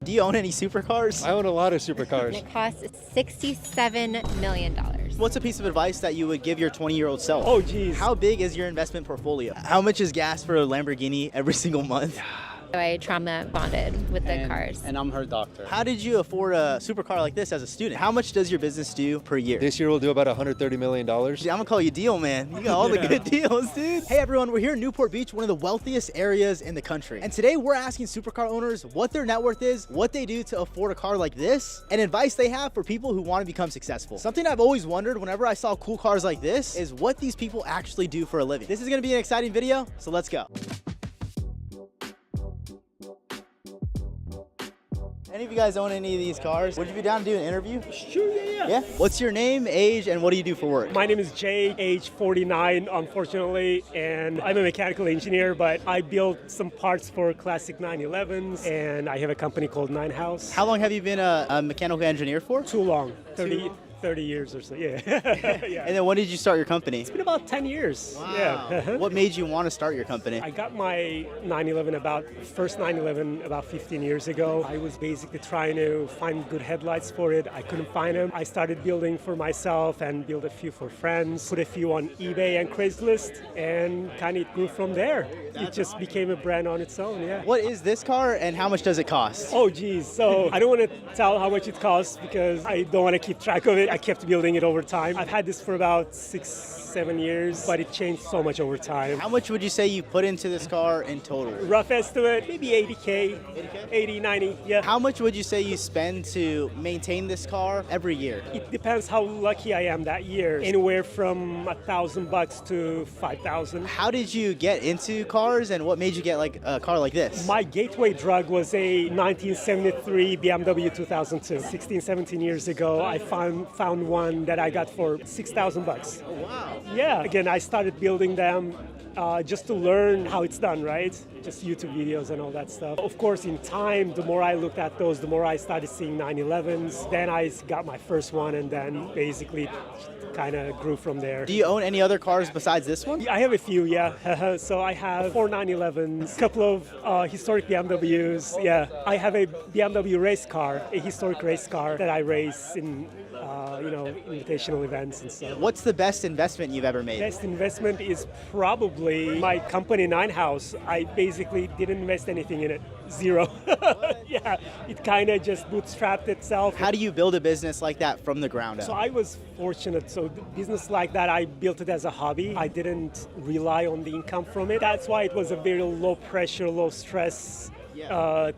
Do you own any supercars? I own a lot of supercars. It costs $67 million. What's a piece of advice that you would give your 20-year-old self? Oh, geez. How big is your investment portfolio? How much is gas for a Lamborghini every single month? I trauma bonded with the cars. And I'm her doctor. How did you afford a supercar like this as a student? How much does your business do per year? This year we'll do about $130 million. I'm gonna call you Deal Man. You got all the good deals, dude. Hey everyone, we're here in Newport Beach, one of the wealthiest areas in the country. And today we're asking supercar owners what their net worth is, what they do to afford a car like this, and advice they have for people who want to become successful. Something I've always wondered whenever I saw cool cars like this is what these people actually do for a living. This is gonna be an exciting video, so let's go. Any of you guys own any of these cars? Would you be down to do an interview? Sure, yeah. Yeah? What's your name, age, and what do you do for work? My name is Jay, age 49, unfortunately, and I'm a mechanical engineer, but I build some parts for classic 911s, and I have a company called Nine House. How long have you been a mechanical engineer for? Too long, 30 years or so, yeah. Yeah. And then when did you start your company? It's been about 10 years. Wow. Yeah. What made you want to start your company? I got my first 911 about 15 years ago. I was basically trying to find good headlights for it. I couldn't find them. I started building for myself and built a few for friends, put a few on eBay and Craigslist, and kind of grew from there. It just became a brand on its own, yeah. What is this car and how much does it cost? Oh, geez. So I don't want to tell how much it costs because I don't want to keep track of it. I kept building it over time. I've had this for about 6-7 years, but it changed so much over time. How much would you say you put into this car in total? Rough estimate, maybe 80K, 80, 90, yeah. How much would you say you spend to maintain this car every year? It depends how lucky I am that year. Anywhere from $1,000 to $5,000. How did you get into cars and what made you get like a car like this? My gateway drug was a 1973 BMW 2002. 16, 17 years ago, I found one that I got for $6,000. Oh, wow. Yeah. Again, I started building them just to learn how it's done, right? Just YouTube videos and all that stuff. Of course, in time, the more I looked at those, the more I started seeing 911s. Then I got my first one and then basically kind of grew from there. Do you own any other cars besides this one? I have a few, yeah. So I have 4 911s, a couple of historic BMWs. Yeah, I have a BMW race car, a historic race car that I race in, invitational events and stuff. What's the best investment you've ever made? Best investment is probably my company, Nine House. I basically didn't invest anything in it. Zero. Yeah, it kind of just bootstrapped itself. How do you build a business like that from the ground up? So I was fortunate. So business like that, I built it as a hobby. I didn't rely on the income from it. That's why it was a very low pressure, low stress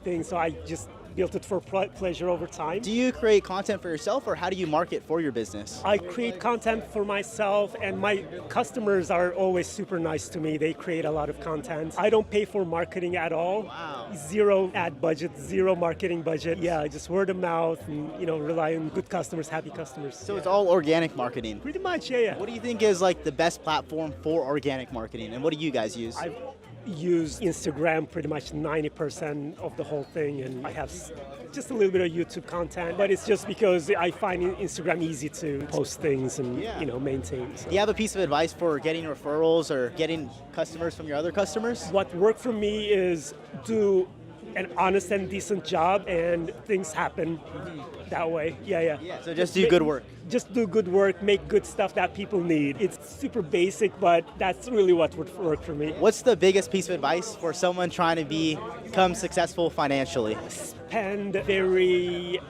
thing. So I just built it for pleasure over time. Do you create content for yourself or how do you market for your business? I create content for myself and my customers are always super nice to me. They create a lot of content. I don't pay for marketing at all. Wow. Zero ad budget, zero marketing budget. Yeah, just word of mouth and, rely on good customers, happy customers. So it's all organic marketing? Pretty much, yeah. What do you think is like the best platform for organic marketing and what do you guys use? I've used Instagram pretty much 90% of the whole thing, and I have just a little bit of YouTube content, but it's just because I find Instagram easy to post things and maintain. So. Do you have a piece of advice for getting referrals or getting customers from your other customers? What worked for me is do an honest and decent job, and things happen that way. Yeah. So just do good work. Just do good work, make good stuff that people need. It's super basic, but that's really what would work for me. What's the biggest piece of advice for someone trying to become successful financially? Spend very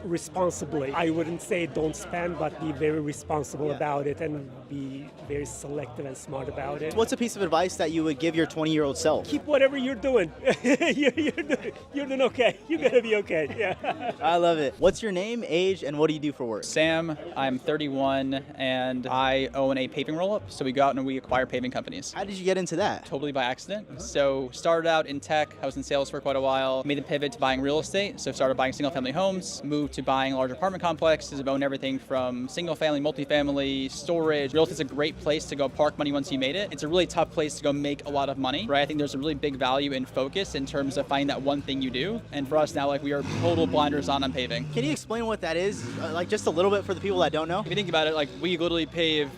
responsibly. I wouldn't say don't spend, but be very responsible about it and be very selective and smart about it. What's a piece of advice that you would give your 20-year-old self? Keep whatever you're doing. You're doing okay. You're gonna be okay. Yeah. I love it. What's your name, age, and what do you do for work? Sam, I'm 31, and I own a paving roll-up. So we go out and we acquire paving companies. How did you get into that? Totally by accident. So started out in tech. I was in sales for quite a while. Made the pivot to buying real estate. So started buying single-family homes. Moved to buying large apartment complexes. I've owned everything from single-family, multifamily, storage. Real estate's a great place to go park money once you made it. It's a really tough place to go make a lot of money, right? I think there's a really big value in focus in terms of finding that one thing you do. And for us now, we are total blinders on paving. Can you explain what that is? Just a little bit for the people that don't know? If you think about it, we literally pave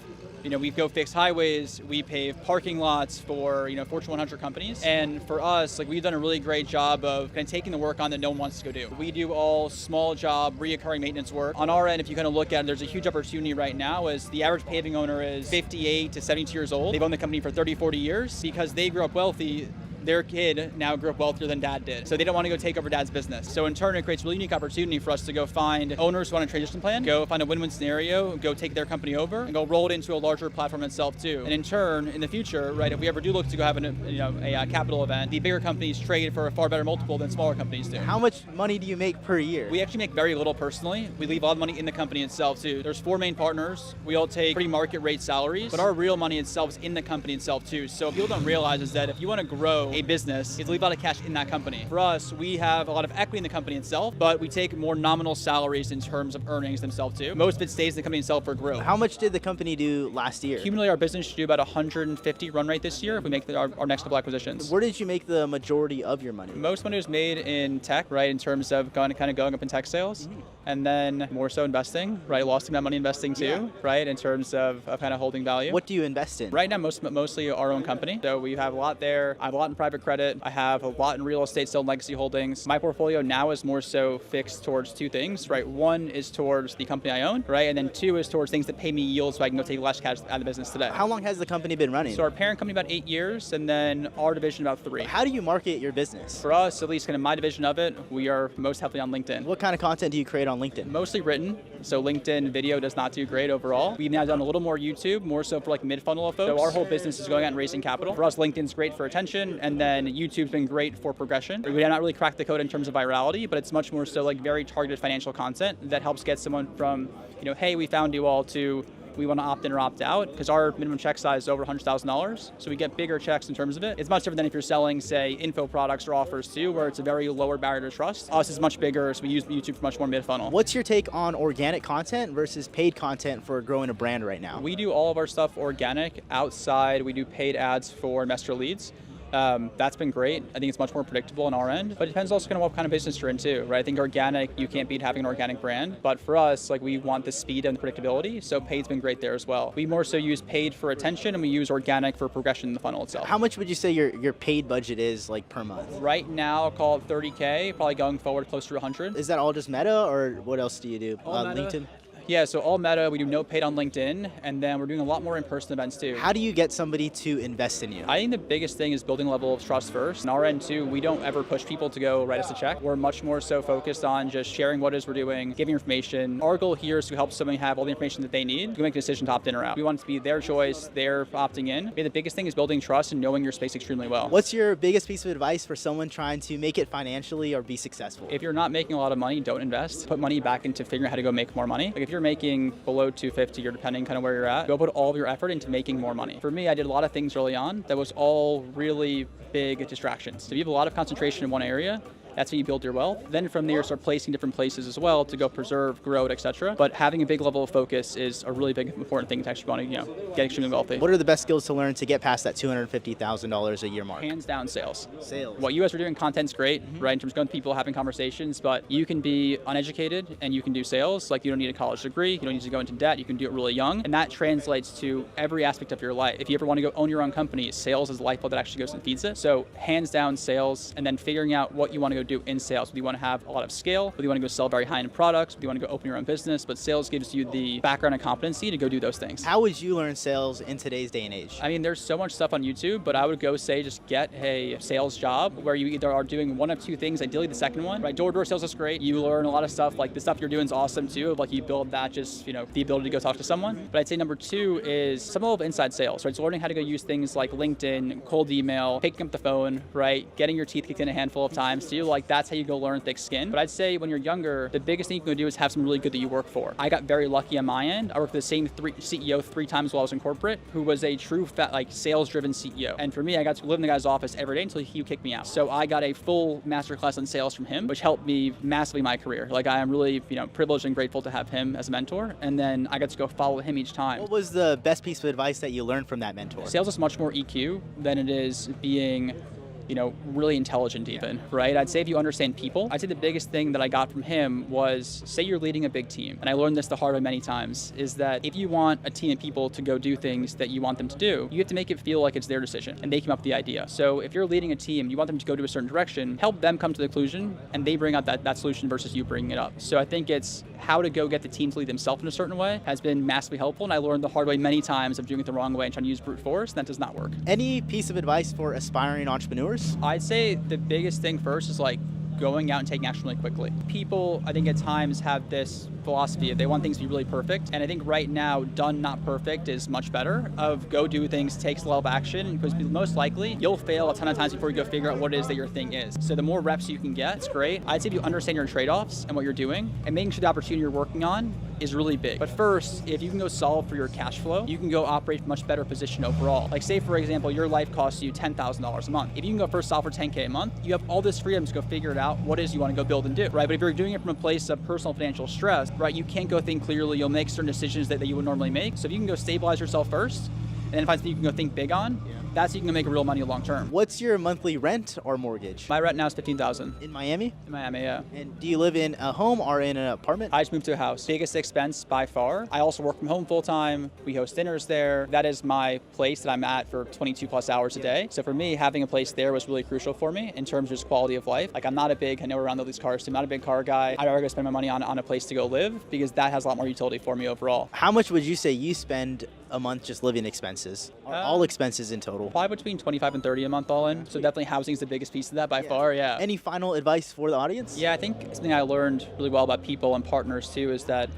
We go fix highways, we pave parking lots for, Fortune 100 companies. And for us, we've done a really great job of kind of taking the work on that no one wants to go do. We do all small job, reoccurring maintenance work. On our end, if you kind of look at it, there's a huge opportunity right now as the average paving owner is 58 to 72 years old. They've owned the company for 30, 40 years. Because they grew up wealthy, their kid now grew up wealthier than dad did. So they don't want to go take over dad's business. So in turn, it creates a really unique opportunity for us to go find owners who want a transition plan, go find a win-win scenario, go take their company over, and go roll it into a larger platform itself too. And in turn, in the future, right, if we ever do look to go have a capital event, the bigger companies trade for a far better multiple than smaller companies do. How much money do you make per year? We actually make very little personally. We leave all the money in the company itself too. There's 4 main partners. We all take pretty market rate salaries, but our real money itself is in the company itself too. So what people don't realize is that if you want to grow a business, it's leave a lot of cash in that company. For us, we have a lot of equity in the company itself, but we take more nominal salaries in terms of earnings themselves too. Most of it stays in the company itself for growth. How much did the company do last year? Cumulatively, our business should do about 150 run rate this year if we make our next couple acquisitions. Where did you make the majority of your money? Most money was made in tech, right, in terms of going up in tech sales. And then more so investing, right? Lost some money investing too, right? In terms of kind of holding value. What do you invest in? Right now, mostly our own company. So we have a lot there. I have a lot in private credit. I have a lot in real estate, still in legacy holdings. My portfolio now is more so fixed towards 2 things, right? 1 is towards the company I own, right? And then 2 is towards things that pay me yield so I can go take less cash out of the business today. How long has the company been running? So our parent company about 8 years, and then our division about 3. How do you market your business? For us, at least kind of my division of it, we are most heavily on LinkedIn. What kind of content do you create on LinkedIn? Mostly written, so LinkedIn video does not do great overall. We've now done a little more YouTube, more so for mid-funnel of folks. So our whole business is going out and raising capital. For us, LinkedIn's great for attention, and then YouTube's been great for progression. We have not really cracked the code in terms of virality, but it's much more so very targeted financial content that helps get someone from, hey, we found you all, to we want to opt in or opt out, because our minimum check size is over $100,000. So we get bigger checks in terms of it. It's much different than if you're selling, say, info products or offers too, where it's a very lower barrier to trust. Us is much bigger, so we use YouTube for much more mid-funnel. What's your take on organic content versus paid content for growing a brand right now? We do all of our stuff organic. Outside, we do paid ads for investor leads. That's been great. I think it's much more predictable on our end, but it depends also what kind of business you're into, right? I think organic, you can't beat having an organic brand, but for us, we want the speed and the predictability, so paid's been great there as well. We more so use paid for attention, and we use organic for progression in the funnel itself. How much would you say your paid budget is per month? Right now, I'll call it 30K, probably going forward close to 100. Is that all just Meta, or what else do you do? LinkedIn? Yeah, so all Meta, we do no paid on LinkedIn, and then we're doing a lot more in-person events too. How do you get somebody to invest in you? I think the biggest thing is building a level of trust first. On our end too, we don't ever push people to go write us a check. We're much more so focused on just sharing what it is we're doing, giving information. Our goal here is to help somebody have all the information that they need to make a decision to opt in or out. We want it to be their choice, they're opting in. I mean, the biggest thing is building trust and knowing your space extremely well. What's your biggest piece of advice for someone trying to make it financially or be successful? If you're not making a lot of money, don't invest. Put money back into figuring out how to go make more money. If you're making below 250 or depending kind of where you're at, go put all of your effort into making more money. For me, I did a lot of things early on that was all really big distractions. If you have a lot of concentration in one area, that's how you build your wealth. Then from there, start placing different places as well to go preserve, grow it, etc. But having a big level of focus is a really big, important thing to actually want to, get extremely wealthy. What are the best skills to learn to get past that $250,000 a year mark? Hands down, sales. Sales. What you guys are doing, content's great, right? In terms of going to people, having conversations, but you can be uneducated and you can do sales. You don't need a college degree, you don't need to go into debt, you can do it really young. And that translates to every aspect of your life. If you ever want to go own your own company, sales is the lifeblood that actually goes and feeds it. So hands down sales, and then figuring out what you want to go do in sales. Whether you want to have a lot of scale, whether you want to go sell very high-end products, whether you want to go open your own business, but sales gives you the background and competency to go do those things. How would you learn sales in today's day and age? I mean, there's so much stuff on YouTube, but I would go say just get a sales job where you either are doing one of two things, ideally the second one, right? Door-to-door sales is great. You learn a lot of stuff, the stuff you're doing is awesome too, you build that just, the ability to go talk to someone. But I'd say number 2 is some level of inside sales, right? So learning how to go use things like LinkedIn, cold email, picking up the phone, right? Getting your teeth kicked in a handful of times too, that's how you go learn thick skin. But I'd say when you're younger, the biggest thing you can do is have someone really good that you work for. I got very lucky on my end. I worked with the same CEO 3 times while I was in corporate, who was a true sales-driven CEO. And for me, I got to live in the guy's office every day until he kicked me out. So I got a full masterclass on sales from him, which helped me massively in my career. I am really, privileged and grateful to have him as a mentor. And then I got to go follow him each time. What was the best piece of advice that you learned from that mentor? Sales is much more EQ than it is being really intelligent even, right? I'd say if you understand people, I'd say the biggest thing that I got from him was, say you're leading a big team, and I learned this the hard way many times, is that if you want a team of people to go do things that you want them to do, you have to make it feel like it's their decision, and they came up with the idea. So if you're leading a team, you want them to go to a certain direction, help them come to the conclusion, and they bring out that solution versus you bringing it up. So I think it's how to go get the team to lead themselves in a certain way has been massively helpful, and I learned the hard way many times of doing it the wrong way and trying to use brute force, and that does not work. Any piece of advice for aspiring entrepreneurs? I'd say the biggest thing first is going out and taking action really quickly. People, I think at times have this philosophy of they want things to be really perfect, and I think right now, done not perfect is much better. Of go do things, takes a lot of action, because most likely you'll fail a ton of times before you go figure out what it is that your thing is. So the more reps you can get, it's great. I'd say if you understand your trade-offs and what you're doing, and making sure the opportunity you're working on is really big. But first, if you can go solve for your cash flow, you can go operate from a much better position overall. Say for example, your life costs you $10,000 a month. If you can go first solve for $10K a month, you have all this freedom to go figure it out, what it is you want to go build and do, right? But if you're doing it from a place of personal financial stress, right, you can't go think clearly, you'll make certain decisions that you would normally make. So if you can go stabilize yourself first, and then find something you can go think big on, that's how you can make real money long term. What's your monthly rent or mortgage? My rent now is $15,000. In Miami? In Miami, yeah. And do you live in a home or in an apartment? I just moved to a house. Biggest expense by far. I also work from home full time. We host dinners there. That is my place that I'm at for 22 plus hours a day. So for me, having a place there was really crucial for me in terms of just quality of life. I'm not I know around all these cars, so I'm not a big car guy. I'd rather go spend my money on a place to go live because that has a lot more utility for me overall. How much would you say you spend a month just living expenses? Or all expenses in total? Probably between 25 and 30 a month all in. So definitely housing is the biggest piece of that by far, yeah. Any final advice for the audience? Yeah, I think something I learned really well about people and partners too is that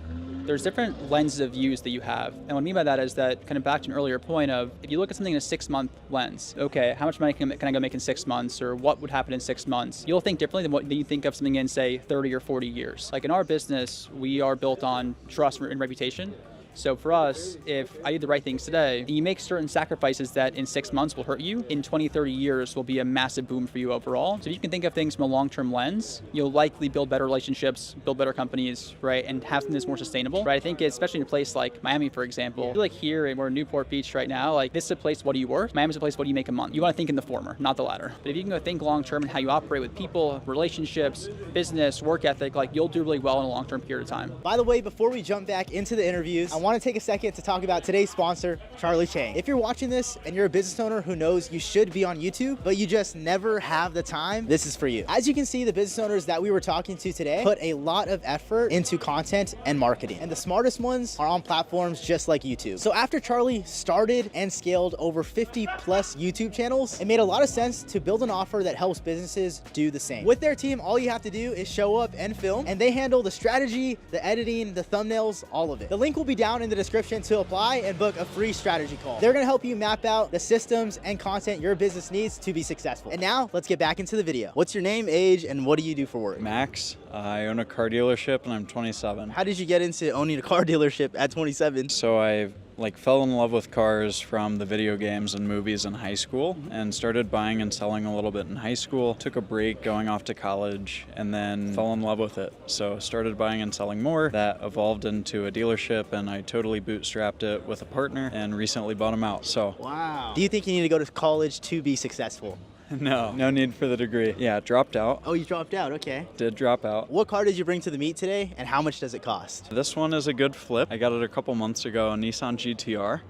there's different lenses of views that you have. And what I mean by that is that, kind of back to an earlier point of, if you look at something in a 6-month lens, okay, how much money can I go make in 6 months, or what would happen in 6 months? You'll think differently than what you think of something in, say, 30 or 40 years. In our business, we are built on trust and reputation. So for us, if I do the right things today, and you make certain sacrifices that in 6 months will hurt you, in 20, 30 years will be a massive boom for you overall. So if you can think of things from a long-term lens, you'll likely build better relationships, build better companies, right, and have something that's more sustainable, right? I think especially in a place like Miami, for example, I feel here, and we're in Newport Beach right now, this is a place, what do you work? Miami's a place, what do you make a month? You want to think in the former, not the latter. But if you can go think long-term and how you operate with people, relationships, business, work ethic, you'll do really well in a long-term period of time. By the way, before we jump back into the interviews, I want to take a second to talk about today's sponsor, Charlie Chang. If you're watching this and you're a business owner who knows you should be on YouTube, but you just never have the time, this is for you. As you can see, the business owners that we were talking to today put a lot of effort into content and marketing. And the smartest ones are on platforms just like YouTube. So after Charlie started and scaled over 50 plus YouTube channels, it made a lot of sense to build an offer that helps businesses do the same. With their team, all you have to do is show up and film, and they handle the strategy, the editing, the thumbnails, all of it. The link will be down in the description to apply and book a free strategy call. They're gonna help you map out the systems and content your business needs to be successful. And now let's get back into the video. What's your name, age, and what do you do for work? Max. I own a car dealership and I'm 27. How did you get into owning a car dealership at 27? So I fell in love with cars from the video games and movies in high school and started buying and selling a little bit in high school. Took a break going off to college and then fell in love with it. So started buying and selling more. That evolved into a dealership and I totally bootstrapped it with a partner and recently bought them out. So wow. Do you think you need to go to college to be successful? No need for the degree. Yeah, dropped out. Oh, you dropped out, okay. Did drop out. What car did you bring to the meet today, and how much does it cost? This one is a good flip. I got it a couple months ago, a Nissan GTR.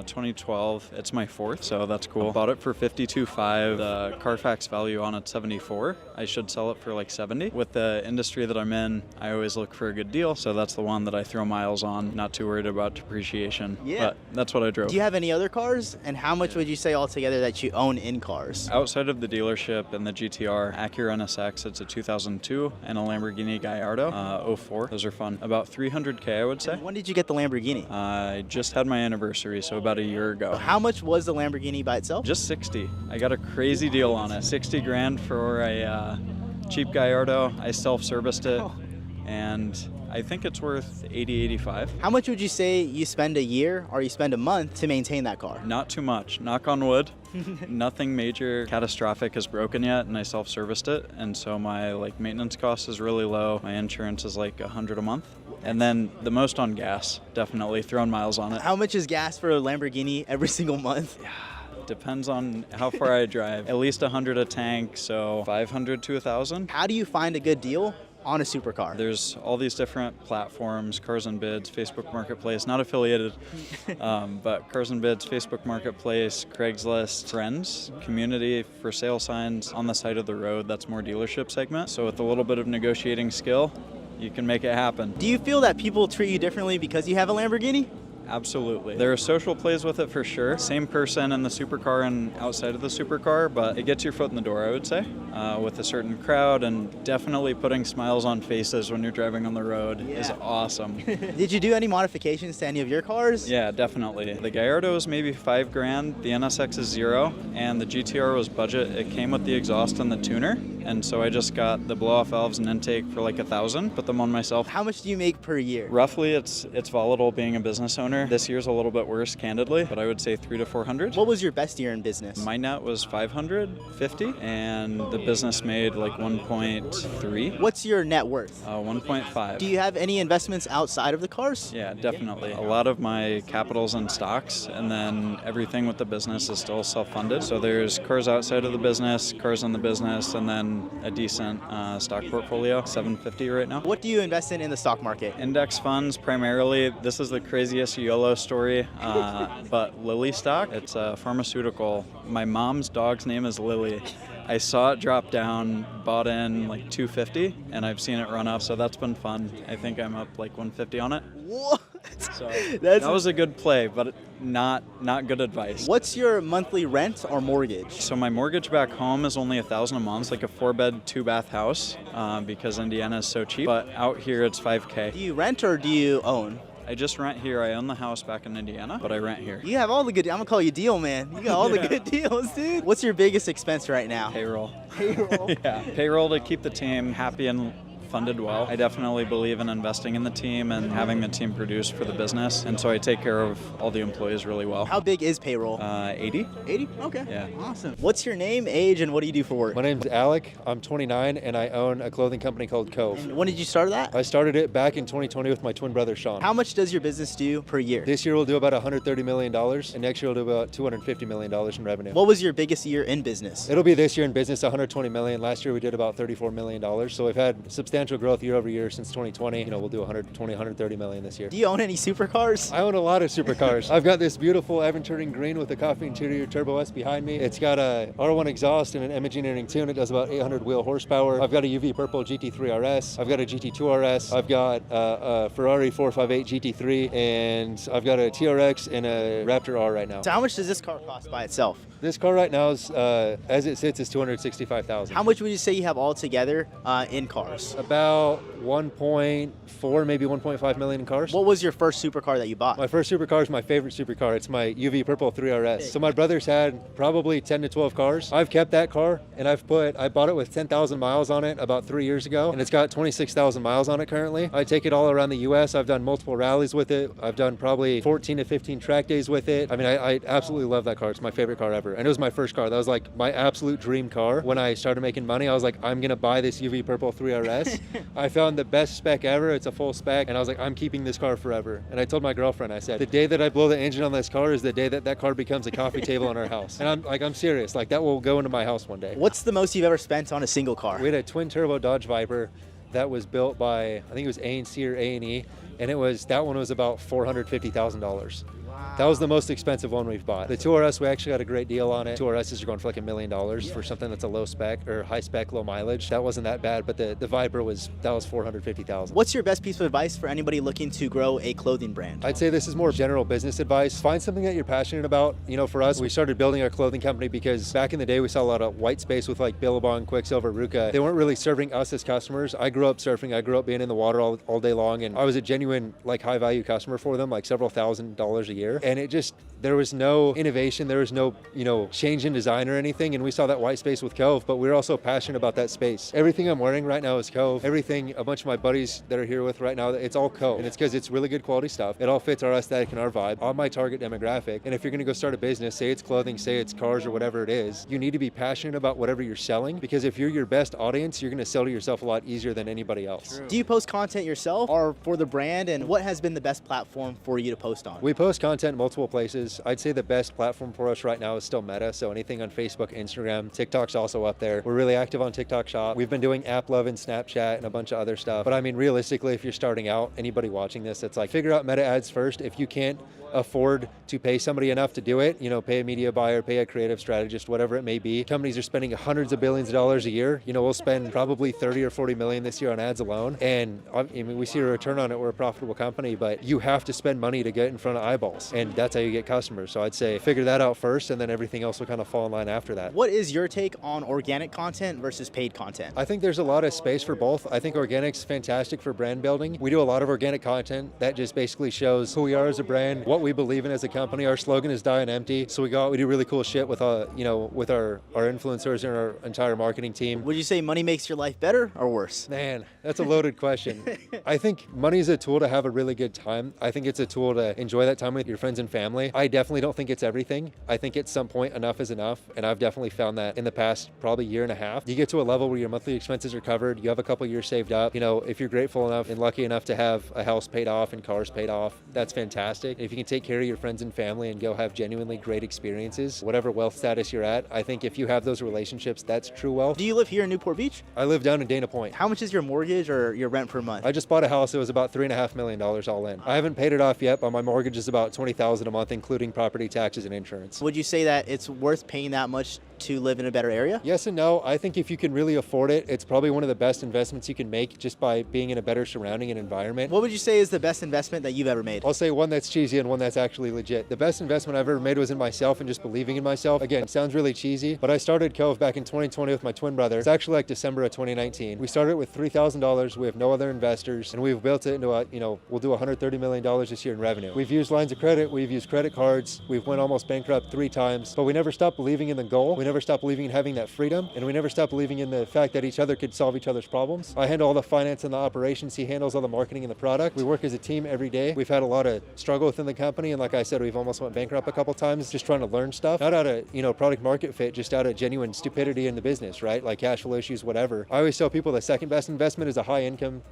2012. It's my fourth, so that's cool. Bought it for $52,500. The Carfax value on it's $74,000. I should sell it for $70,000. With the industry that I'm in, I always look for a good deal, so that's the one that I throw miles on. Not too worried about depreciation. Yeah. But that's what I drove. Do you have any other cars? And how much would you say altogether that you own in cars? Outside of the dealership and the GTR, Acura NSX, it's a 2002, and a Lamborghini Gallardo, 04. Those are fun. About $300K, I would say. And when did you get the Lamborghini? I just had my anniversary, so about a year ago. How much was the Lamborghini by itself? Just 60. I got a crazy deal on it. 60 grand for a cheap Gallardo. I self-serviced it, and I think it's worth 80, 85. How much would you say you spend a year or you spend a month to maintain that car? Not too much. Knock on wood. Nothing major catastrophic has broken yet, and I self-serviced it, and so my maintenance cost is really low. My insurance is $100 a month. And then the most on gas, definitely throwing miles on it. How much is gas for a Lamborghini every single month? Yeah, Depends on how far I drive. At least 100 a tank, so 500 to 1,000. How do you find a good deal on a supercar? There's all these different platforms, Cars and Bids, Facebook Marketplace, not affiliated, but Cars and Bids, Facebook Marketplace, Craigslist, Friends, Community, for sale signs on the side of the road. That's more dealership segment. So with a little bit of negotiating skill, you can make it happen. Do you feel that people treat you differently because you have a Lamborghini? Absolutely. There are social plays with it for sure. Same person in the supercar and outside of the supercar, but it gets your foot in the door, I would say, with a certain crowd, and definitely putting smiles on faces when you're driving on the road is awesome. Did you do any modifications to any of your cars? Yeah, definitely. The Gallardo is maybe $5,000, the NSX is $0, and the GTR was budget. It came with the exhaust and the tuner, and so I just got the blow-off valves and intake for like $1,000, put them on myself. How much do you make per year? Roughly, it's volatile being a business owner. This year's a little bit worse, candidly, but I would say 300 to 400. What was your best year in business? My net was 550, and the business made like 1.3. What's your net worth? 1.5. Do you have any investments outside of the cars? Yeah, definitely. A lot of my capital's in stocks, and then everything with the business is still self-funded. So there's cars outside of the business, cars in the business, and then a decent stock portfolio, 750 right now. What do you invest in the stock market? Index funds primarily. This is the craziest YOLO story, but Lilly stock, it's a pharmaceutical. My mom's dog's name is Lily. I saw it drop down, bought in like 250, and I've seen it run up, so that's been fun. I think I'm up like 150 on it. What? So that was a good play, but not good advice. What's your monthly rent or mortgage? So my mortgage back home is only $1,000 a month, like a 4-bed, 2-bath house, because Indiana is so cheap. But out here it's $5,000. Do you rent or do you own? I just rent here. I own the house back in Indiana, but I rent here. You have all the good. I'm gonna call you deal man. You got all the good deals, dude. What's your biggest expense right now? Payroll. Payroll. Yeah, payroll to keep the team happy and funded well. I definitely believe in investing in the team and having the team produce for the business, and so I take care of all the employees really well. How big is payroll? 80. 80? Okay. Yeah. Awesome. What's your name, age, and what do you do for work? My name's Alec. I'm 29, and I own a clothing company called Cove. And when did you start that? I started it back in 2020 with my twin brother, Sean. How much does your business do per year? This year we'll do about $130 million, and next year we'll do about $250 million in revenue. What was your biggest year in business? It'll be this year in business, $120 million. Last year we did about $34 million, so we've had substantial growth year over year since 2020. You know, we'll do 120, 130 million this year. Do you own any supercars? I own a lot of supercars. I've got this beautiful Aventurine green with a coffee interior Turbo S behind me. It's got a R1 exhaust and an M engineering tune. It does about 800 wheel horsepower. I've got a UV purple GT3 RS. I've got a GT2 RS. I've got a Ferrari 458 GT3, and I've got a TRX and a Raptor R right now. So how much does this car cost by itself? This car right now is, as it sits, is $265,000. How much would you say you have all together in cars? About 1.4, maybe 1.5 million in cars. What was your first supercar that you bought? My first supercar is my favorite supercar. It's my UV Purple 3RS. So my brother's had probably 10 to 12 cars. I've kept that car, and I bought it with 10,000 miles on it about 3 years ago, and it's got 26,000 miles on it currently. I take it all around the U.S. I've done multiple rallies with it. I've done probably 14 to 15 track days with it. I mean, I absolutely love that car. It's my favorite car ever. And it was my first car. That was like my absolute dream car. When I started making money, I was like, I'm gonna buy this UV Purple 3RS. I found the best spec ever. It's a full spec, and I was like, I'm keeping this car forever. And I told my girlfriend, I said, the day that I blow the engine on this car is the day that that car becomes a coffee table in our house. And I'm serious. Like, that will go into my house one day. What's the most you've ever spent on a single car? We had a twin turbo Dodge Viper that was built by, I think it was A&C or A&E, and that one was about $450,000. That was the most expensive one we've bought. The 2RS, we actually got a great deal on it. 2RSs are going for like $1 million for something that's a low spec or high spec, low mileage. That wasn't that bad, but the Viper was $450,000. What's your best piece of advice for anybody looking to grow a clothing brand? I'd say this is more general business advice. Find something that you're passionate about. You know, for us, we started building our clothing company because back in the day, we saw a lot of white space with like Billabong, Quicksilver, Ruka. They weren't really serving us as customers. I grew up surfing. I grew up being in the water all day long, and I was a genuine like high value customer for them, like several $1,000s a year. And there was no innovation, there was no, change in design or anything, and we saw that white space with Cove, but we were also passionate about that space. Everything I'm wearing right now is Cove. Everything a bunch of my buddies that are here with right now, it's all Cove, and it's because it's really good quality stuff. It all fits our aesthetic and our vibe, on my target demographic. And if you're gonna go start a business, say it's clothing, say it's cars or whatever it is, you need to be passionate about whatever you're selling, because if you're your best audience, you're gonna sell to yourself a lot easier than anybody else. True. Do you post content yourself or for the brand, and what has been the best platform for you to post on? We post content content in multiple places. I'd say the best platform for us right now is still Meta. So anything on Facebook, Instagram, TikTok's also up there. We're really active on TikTok Shop. We've been doing App Love and Snapchat and a bunch of other stuff. But I mean, realistically, if you're starting out, anybody watching this, it's like figure out Meta ads first. If you can't afford to pay somebody enough to do it, pay a media buyer, pay a creative strategist, whatever it may be. Companies are spending hundreds of billions of dollars a year. We'll spend probably 30 or 40 million this year on ads alone. And I mean, we see a return on it. We're a profitable company, but you have to spend money to get in front of eyeballs. And that's how you get customers. So I'd say figure that out first, and then everything else will kind of fall in line after that. What is your take on organic content versus paid content? I think there's a lot of space for both. I think organic's fantastic for brand building. We do a lot of organic content that just basically shows who we are as a brand, what we believe in as a company. Our slogan is dying empty. So we go out, we do really cool shit with with our influencers and our entire marketing team. Would you say money makes your life better or worse? Man, that's a loaded question. I think money is a tool to have a really good time. I think it's a tool to enjoy that time with your friends and family. I definitely don't think it's everything. I think at some point enough is enough. And I've definitely found that in the past probably year and a half. You get to a level where your monthly expenses are covered. You have a couple years saved up. If you're grateful enough and lucky enough to have a house paid off and cars paid off, that's fantastic. If you can take care of your friends and family and go have genuinely great experiences, whatever wealth status you're at, I think if you have those relationships, that's true wealth. Do you live here in Newport Beach? I live down in Dana Point. How much is your mortgage or your rent per month? I just bought a house. It was about $3.5 million all in. I haven't paid it off yet, but my mortgage is about $20,000 a month, including property taxes and insurance. Would you say that it's worth paying that much to live in a better area? Yes and no. I think if you can really afford it, it's probably one of the best investments you can make just by being in a better surrounding and environment. What would you say is the best investment that you've ever made? I'll say one that's cheesy and one that's actually legit. The best investment I've ever made was in myself and just believing in myself. Again, it sounds really cheesy, but I started Cove back in 2020 with my twin brother. It's actually like December of 2019. We started with $3,000. We have no other investors, and we've built it into we'll do $130 million this year in revenue. We've used lines of credit. We've used credit cards. We've went almost bankrupt 3 times, but we never stopped believing in the goal. We never stopped believing in having that freedom, and we never stopped believing in the fact that each other could solve each other's problems. I handle all the finance and the operations. He handles all the marketing and the product. We work as a team every day. We've had a lot of struggle within the company, and like I said, we've almost went bankrupt a couple times just trying to learn stuff. Not out of, product market fit, just out of genuine stupidity in the business, right? Like cash flow issues, whatever. I always tell people the second best investment is a high income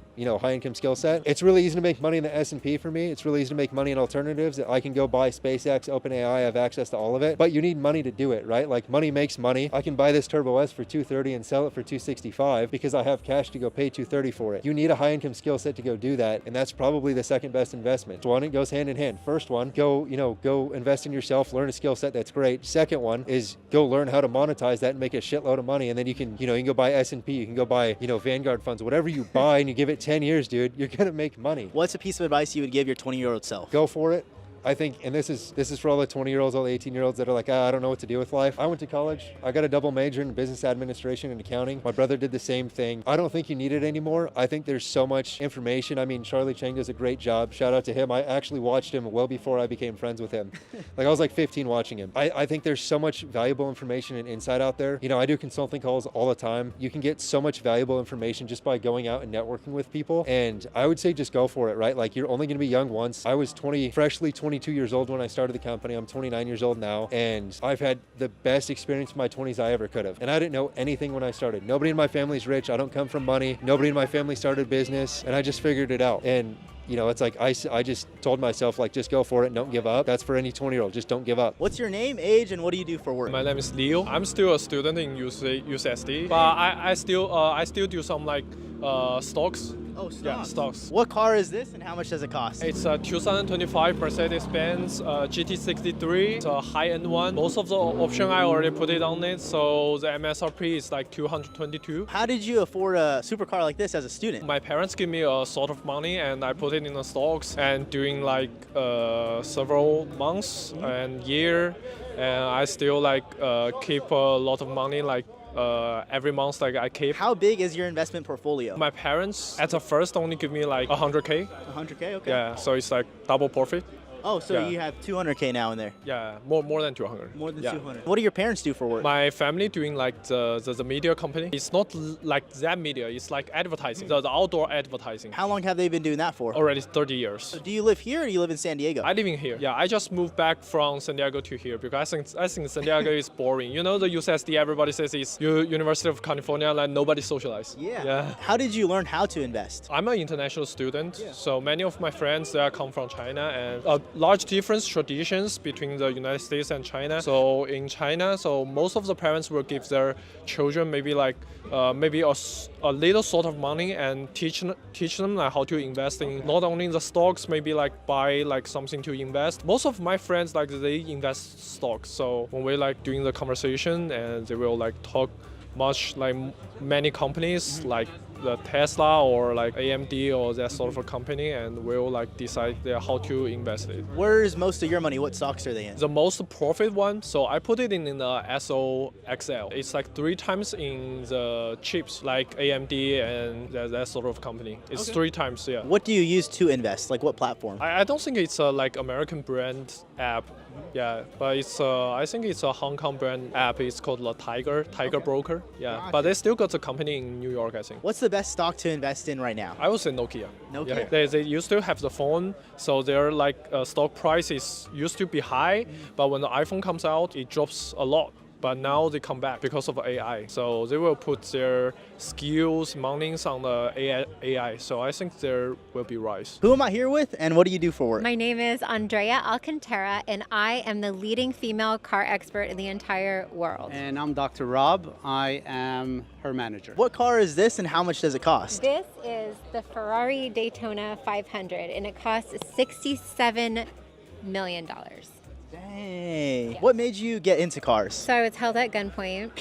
skill set. It's really easy to make money in the S&P for me. It's really easy to make money in alternatives. I can go buy SpaceX, OpenAI, I have access to all of it, but you need money to do it, right? Like money makes money. I can buy this Turbo S for $230 and sell it for $265 because I have cash to go pay $230 for it. You need a high income skill set to go do that, and that's probably the second best investment. So one, it goes hand in hand. First one, go invest in yourself, learn a skill set that's great. Second one is go learn how to monetize that and make a shitload of money, and then you can go buy S&P, you can go buy Vanguard funds, whatever you buy, and you give it 10 years, dude, you're gonna make money. What's a piece of advice you would give your 20-year-old self? Go for it. I think, and this is for all the 20-year-olds, all the 18-year-olds that are like, I don't know what to do with life. I went to college. I got a double major in business administration and accounting. My brother did the same thing. I don't think you need it anymore. I think there's so much information. I mean, Charlie Chang does a great job. Shout out to him. I actually watched him well before I became friends with him. Like I was like 15 watching him. I think there's so much valuable information and insight out there. I do consulting calls all the time. You can get so much valuable information just by going out and networking with people. And I would say just go for it, right? Like you're only going to be young once. I was freshly 22 years old when I started the company. I'm 29 years old now, and I've had the best experience in my 20s I ever could have. And I didn't know anything when I started. Nobody in my family's rich. I don't come from money. Nobody in my family started business, and I just figured it out. And it's like I just told myself, like, just go for it and don't give up. That's for any 20-year-old. Just don't give up. What's your name, age, and what do you do for work? My name is Leo. I'm still a student in UCSD, but I still do some stocks. Oh, stocks. Yeah, stocks. What car is this, and how much does it cost? It's a 2025 Mercedes-Benz GT63. It's a high-end one. Most of the option I already put it on it, so the MSRP is like 222. How did you afford a supercar like this as a student? My parents give me a sort of money, and I put it in the stocks. And during several months and year, and I still keep a lot of money every month I keep. How big is your investment portfolio? My parents at the first only give me 100K. 100K, okay. Yeah, so it's double profit. Oh, so you have 200K now in there? Yeah, more than 200. More than 200. What do your parents do for work? My family doing the media company. It's not like that media. It's like advertising, the outdoor advertising. How long have they been doing that for? Already 30 years. So do you live here or do you live in San Diego? I live in here. Yeah, I just moved back from San Diego to here because I think San Diego is boring. The UCSD, everybody says it's University of California, nobody socializes. Yeah. How did you learn how to invest? I'm an international student, so many of my friends they come from China, and large difference traditions between the United States and China. So in China, so most of the parents will give their children maybe like maybe a little sort of money and teach them like how to invest in not only in the stocks, maybe like buy like something to invest. Most of my friends like they invest stocks. So when we're like doing the conversation and they will like talk much like many companies like the Tesla or like AMD or that sort of a company, and we'll like decide how to invest it. Where's most of your money? What stocks are they in? The most profit one, so I put it in the SOXL. It's like 3 times in the chips like AMD and that sort of company. It's 3 times, yeah. What do you use to invest? Like what platform? I don't think it's a like American brand app. Yeah, but it's I think it's a Hong Kong brand app. It's called the Tiger Broker. Yeah, Gotcha. but they still got a company in New York, I think. What's the best stock to invest in right now? I would say Nokia. Nokia. Yeah, they used to have the phone, so their like stock prices used to be high, but when the iPhone comes out, it drops a lot. But now they come back because of AI. So they will put their skills, monies on the AI. So I think there will be rise. Who am I here with and what do you do for work? My name is Andrea Alcantara, and I am the leading female car expert in the entire world. And I'm Dr. Rob. I am her manager. What car is this and how much does it cost? This is the Ferrari Daytona 500, and it costs $67 million. Dang. What made you get into cars? So I was held at gunpoint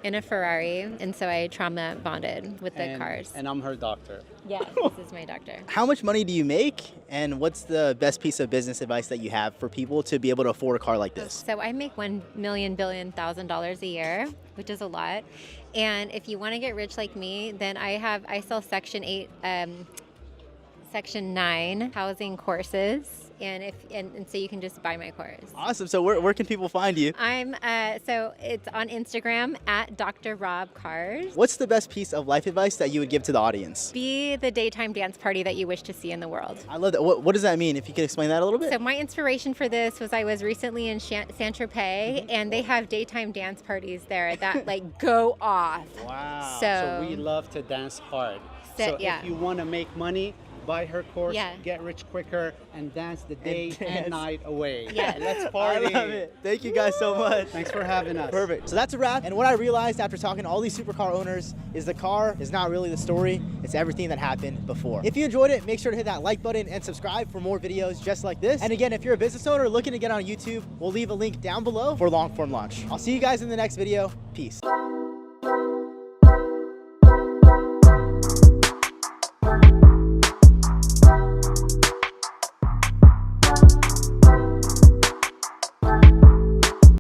in a Ferrari, and so I trauma bonded with the cars. And I'm her doctor. Yeah, this is my doctor. How much money do you make and what's the best piece of business advice that you have for people to be able to afford a car like this? So I make $1,000,000,000 a year, which is a lot. And if you want to get rich like me, then I sell Section 8, Section 9 housing courses. And so you can just buy my course. Awesome. So where can people find you? I'm so it's on Instagram at Dr. Rob Cars. What's the best piece of life advice that you would give to the audience? Be the daytime dance party that you wish to see in the world. I love that. What does that mean? If you could explain that a little bit. So my inspiration for this was I was recently in Saint-Tropez, and they have daytime dance parties there that like go off. Wow. So we love to dance hard. So yeah. if you want to make money, buy her course, Yeah. get rich quicker, and dance the day and night away. Yeah. Let's I party. love it. Thank you guys so much. Thanks for having us. Perfect. So that's a wrap. And what I realized after talking to all these supercar owners is the car is not really the story. It's everything that happened before. If you enjoyed it, make sure to hit that like button and subscribe for more videos just like this. And again, if you're a business owner looking to get on YouTube, we'll leave a link down below for long form launch. I'll see you guys in the next video. Peace.